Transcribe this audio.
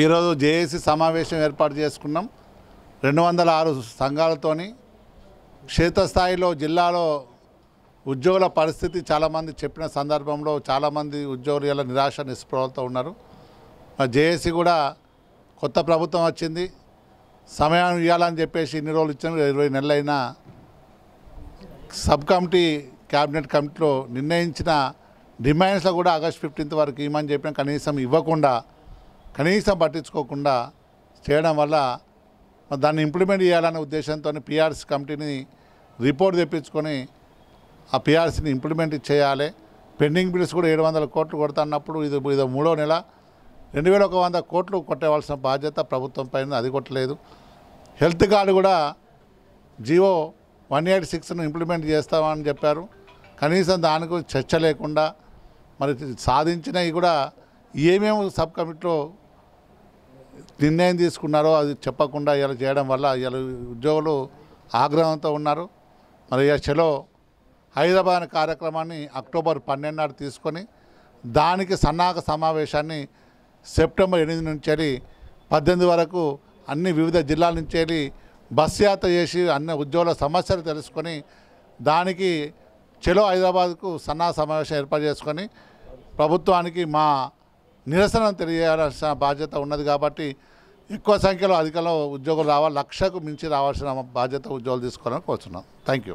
ఈరోజు జేఏసీ సమావేశం ఏర్పాటు చేసుకున్నాం. 206 సంఘాలతోని క్షేత్రస్థాయిలో జిల్లాలో ఉద్యోగుల పరిస్థితి చాలామంది చెప్పిన సందర్భంలో చాలామంది ఉద్యోగులు ఇలా నిరాశ నిస్పృహలతో ఉన్నారు. జేఏసీ కూడా కొత్త ప్రభుత్వం వచ్చింది, సమయాన్ని ఇవ్వాలని చెప్పేసి ఇన్ని రోజులు ఇచ్చాను. 20 నెలలైనా సబ్ కమిటీ క్యాబినెట్ కమిటీలో నిర్ణయించిన డిమాండ్స్లో కూడా ఆగస్ట్ 15 వరకు ఇవ్వమని చెప్పిన కనీసం ఇవ్వకుండా, కనీసం పట్టించుకోకుండా చేయడం వల్ల దాన్ని ఇంప్లిమెంట్ చేయాలనే ఉద్దేశంతో పిఆర్సీ కమిటీని రిపోర్ట్ తెప్పించుకొని ఆ పిఆర్సీని ఇంప్లిమెంట్ చేయాలి. పెండింగ్ బిల్స్ కూడా 700 కోట్లు కొడుతున్నప్పుడు ఇది మూడో నెల 2100 కోట్లు కొట్టవలసిన బాధ్యత ప్రభుత్వం పైన, అది కొట్టలేదు. హెల్త్ కార్డు కూడా జియో 186ను ఇంప్లిమెంట్ చేస్తామని చెప్పారు. కనీసం దానికి చర్చ లేకుండా మరి సాధించినవి కూడా ఏమేమి సబ్ కమిటీలో నిర్ణయం తీసుకున్నారో అది చెప్పకుండా ఇలా చేయడం వల్ల ఇలా ఉద్యోగులు ఆగ్రహంతో ఉన్నారు. మరి చలో హైదరాబాద్ కార్యక్రమాన్ని అక్టోబర్ 12 నాడు తీసుకొని దానికి సన్నాహక సమావేశాన్ని సెప్టెంబర్ 8 నుంచి 18 వరకు అన్ని వివిధ జిల్లాల నుంచి వెళ్ళి బస్ యాత్ర చేసి అన్ని ఉద్యోగుల సమస్యలు తెలుసుకొని దానికి చలో హైదరాబాద్కు సన్నాహక సమావేశం ఏర్పాటు చేసుకొని ప్రభుత్వానికి మా నిరసనను తెలియజేయాల్సిన బాధ్యత ఉన్నది. కాబట్టి ఎక్కువ సంఖ్యలో అధికంలో ఉద్యోగులు రావాలి, 1,00,000కు మించి రావాల్సిన బాధ్యత ఉద్యోగులు తీసుకోవాలని కోరుతున్నాం. Thank you.